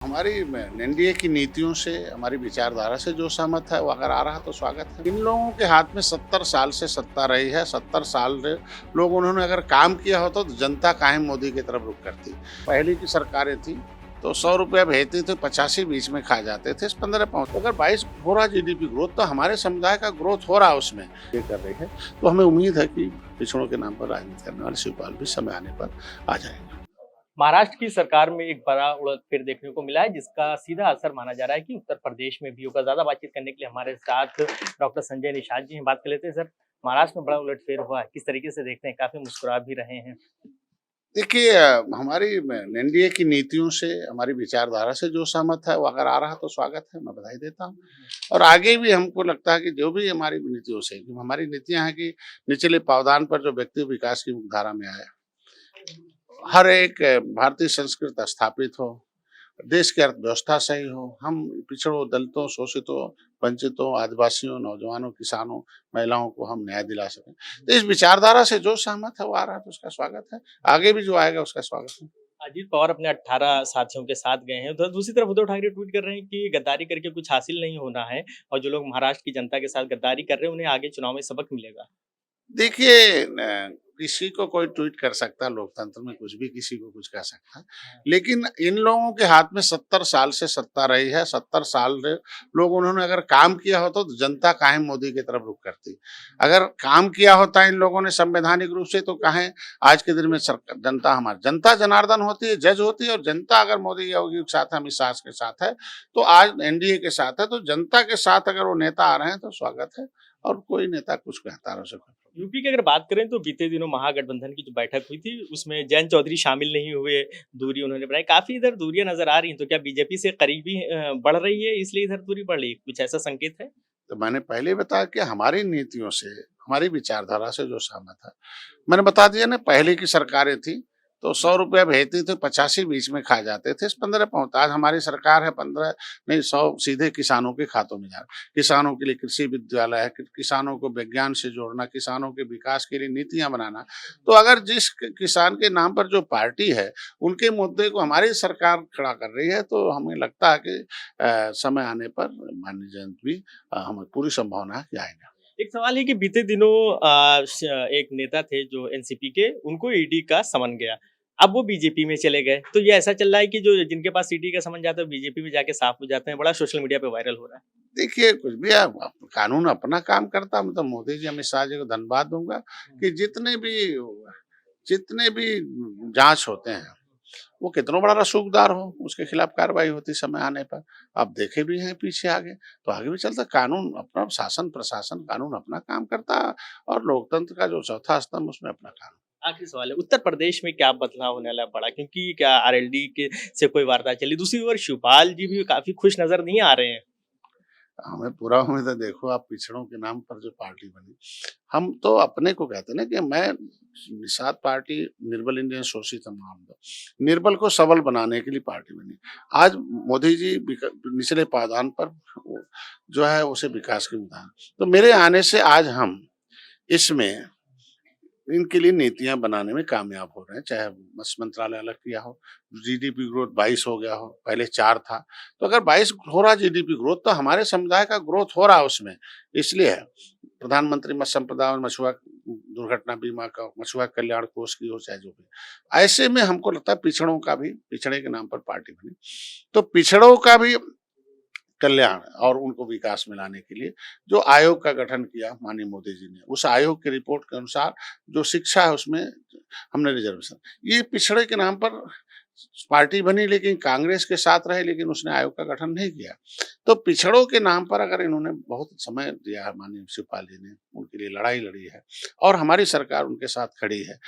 हमारी एनडीए की नीतियों से, हमारी विचारधारा से जो सहमत है वो अगर आ रहा तो स्वागत है। इन लोगों के हाथ में 70 साल से सत्ता रही है। 70 साल लोग उन्होंने अगर काम किया होता तो जनता काहे मोदी की तरफ रुख करती। पहले की सरकारें थी तो 100 रुपया भेजते थे, 85 बीच में खा जाते थे, 15 पहुंच। अगर 22 हो रहा जीडीपी ग्रोथ तो हमारे समुदाय का ग्रोथ हो रहा उसमें ये कर रही है। तो हमें उम्मीद है कि पिछड़ों के नाम पर राजनीति करने वाले शिवपाल भी समय आने पर आ जाएंगे। महाराष्ट्र की सरकार में एक बड़ा उलटफेर देखने को मिला है, जिसका सीधा असर माना जा रहा है कि उत्तर प्रदेश में भी होगा। ज्यादा बातचीत करने के लिए हमारे साथ डॉक्टर संजय निषाद जी हैं। बात कर लेते हैं सर, महाराष्ट्र में बड़ा उलटफेर हुआ है, किस तरीके से देखते हैं? काफी मुस्कुरा भी रहे हैं। देखिए हमारी एनडीए की नीतियों से, हमारी विचारधारा से जो सहमत है वो अगर आ रहा तो स्वागत है, मैं बधाई देता हूँ। और आगे भी हमको लगता है कि जो भी हमारी नीतियों से, हमारी नीतियां हैं कि निचले पावदान पर जो व्यक्ति विकास की मुख्यधारा में आए, हर एक भारतीय संस्कृति स्थापित हो, देश की अर्थव्यवस्था सही हो, हम पिछड़ों, दलितों, शोषितों, वंचितों, आदिवासियों, नौजवानों, किसानों, महिलाओं को हम न्याय दिला सकें। तो इस विचारधारा से जो सहमत है वो आ रहा है तो उसका स्वागत है। आगे भी जो आएगा उसका स्वागत है। अजीत पवार अपने 18 साथियों के साथ गए हैं, उधर दूसरी तरफ उद्धव ठाकरे ट्वीट कर रहे हैं कि गद्दारी करके कुछ हासिल नहीं होना है और जो लोग महाराष्ट्र की जनता के साथ गद्दारी कर रहे हैं उन्हें आगे चुनाव में सबक मिलेगा। देखिए किसी को कोई ट्वीट कर सकता है, लोकतंत्र में कुछ भी किसी को कुछ कह सकता है। लेकिन इन लोगों के हाथ में 70 साल से सत्ता रही है। 70 साल लोग उन्होंने अगर काम किया होता तो जनता काहे मोदी की तरफ रुख करती। अगर काम किया होता इन लोगों ने संवैधानिक रूप से तो काहे आज के दिन में जनता, हमारी जनता जनार्दन होती है, जज होती है। और जनता अगर मोदी योगी के साथ है, अमित शाह के साथ है, तो आज एनडीए के साथ है, तो जनता के साथ अगर वो नेता आ रहे हैं तो स्वागत है। और कोई नेता कुछ कहता रहो से यूपी की अगर बात करें तो बीते दिनों महागठबंधन की जो बैठक हुई थी उसमें जयंत चौधरी शामिल नहीं हुए, दूरी उन्होंने बनाई। काफी इधर दूरियां नजर आ रही हैं, तो क्या बीजेपी से करीबी बढ़ रही है इसलिए इधर दूरी बढ़ रही है? कुछ ऐसा संकेत है? तो मैंने पहले बताया कि हमारी नीतियों से, हमारी विचारधारा से जो सहमत है, मैंने बता दिया ना, पहले की सरकारें थी तो 100 रुपया भेजती थे, 85 बीच में खा जाते थे, 15 पहुंचता। आज हमारी सरकार है, 15 नहीं 100 सीधे किसानों के खातों में जा रहा है। किसानों के लिए कृषि विद्यालय है, किसानों को विज्ञान से जोड़ना, किसानों के विकास के लिए नीतियां बनाना। तो अगर जिस किसान के नाम पर जो पार्टी है उनके मुद्दे को हमारी सरकार खड़ा कर रही है, तो हमें लगता है कि समय आने पर माननीय जयंत भी हमें पूरी संभावना है कि आएगा। एक सवाल है कि बीते दिनों एक नेता थे जो एनसीपी के, उनको ईडी का समन गया। अब वो बीजेपी में चले गए, तो ये ऐसा चल रहा है कि जो जिनके पास ईडी का समन जाता है बीजेपी में जाके साफ हो जाते हैं। बड़ा सोशल मीडिया पे वायरल हो रहा है। देखिए कुछ भी कानून अपना काम करता। मैं तो मोदी जी, अमित शाह जी को धन्यवाद दूंगा कि जितने भी जांच होते हैं वो कितना बड़ा रसूखदार हो, उसके खिलाफ कार्रवाई होती समय आने पर। आप देखे भी हैं पीछे आगे, तो आगे भी चलता। कानून अपना, शासन प्रशासन कानून अपना काम करता है और लोकतंत्र का जो चौथा स्तंभ उसमें अपना काम। आखिरी सवाल है, उत्तर प्रदेश में क्या बदलाव होने वाला है बड़ा? क्योंकि क्या आरएलडी के से कोई वार्ता चली? दूसरी ओर शिवपाल जी भी काफी खुश नजर नहीं आ रहे हैं। हमें पूरा उम्मीद है, देखो आप पिछड़ों के नाम पर जो पार्टी बनी, हम तो अपने को कहते हैं ना कि मैं निषाद पार्टी निर्बल इंडियन शोषित नाम दो, निर्बल को सबल बनाने के लिए पार्टी बनी। आज मोदी जी निचले पायदान पर जो है उसे विकास की उदाहरण, तो मेरे आने से आज हम इसमें इनके लिए नीतियां बनाने में कामयाब हो रहे हैं। चाहे मत्स्य मंत्रालय अलग किया हो, जीडीपी ग्रोथ 22 हो गया हो, पहले 4 था। तो अगर 22 हो रहा जीडीपी ग्रोथ तो हमारे समुदाय का ग्रोथ हो रहा है उसमें। इसलिए है प्रधानमंत्री मत्स्य संपदा और मछुआ दुर्घटना बीमा का, मछुआ कल्याण कोष की हो, चाहे जो भी। ऐसे में हमको लगता है पिछड़ों का भी, पिछड़े के नाम पर पार्टी बनी, तो पिछड़ों का भी कल्याण और उनको विकास में लाने के लिए जो आयोग का गठन किया माननीय मोदी जी ने, उस आयोग की रिपोर्ट के अनुसार जो शिक्षा है उसमें हमने रिजर्वेशन, ये पिछड़े के नाम पर पार्टी बनी, लेकिन कांग्रेस के साथ रहे, लेकिन उसने आयोग का गठन नहीं किया। तो पिछड़ों के नाम पर अगर इन्होंने बहुत समय दिया है, माननीय शिवपाल जी ने उनके लिए लड़ाई लड़ी है और हमारी सरकार उनके साथ खड़ी है।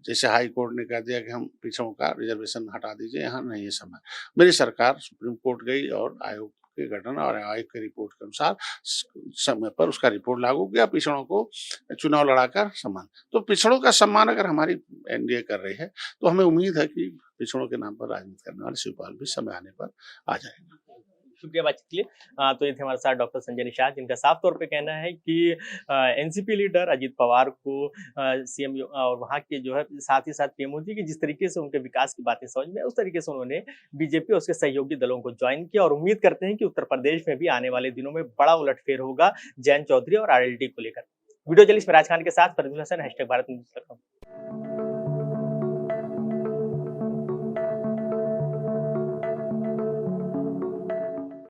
जैसे हाई कोर्ट ने कह दिया कि हम पिछड़ों का रिजर्वेशन हटा दीजिए, यहाँ नहीं है समय, मेरी सरकार सुप्रीम कोर्ट गई और आयोग के गठन और आयोग की रिपोर्ट के अनुसार समय पर उसका रिपोर्ट लागू किया, पिछड़ों को चुनाव लड़ाकर सम्मान। तो पिछड़ों का सम्मान अगर हमारी एनडीए कर रही है तो हमें उम्मीद है कि पिछड़ों के नाम पर राजनीति करने वाले शिवपाल भी समय आने पर आ जाएगा। शुक्रिया बातचीत के लिए। तो ये थे हमारे साथ डॉक्टर संजय निषाद, जिनका साफ तौर पे कहना है कि एनसीपी लीडर अजित पवार को सीएम और वहाँ के जो है साथ ही साथ पीएम मोदी की जिस तरीके से उनके विकास की बातें समझ में, उस तरीके से उन्होंने बीजेपी और उसके सहयोगी दलों को ज्वाइन किया और उम्मीद करते हैं कि उत्तर प्रदेश में भी आने वाले दिनों में बड़ा उलटफेर होगा जयंत चौधरी और आरएलडी को लेकर। वीडियो जर्नलिस्ट राज खान के साथ फरीदुल हसन, #भारत न्यूज़।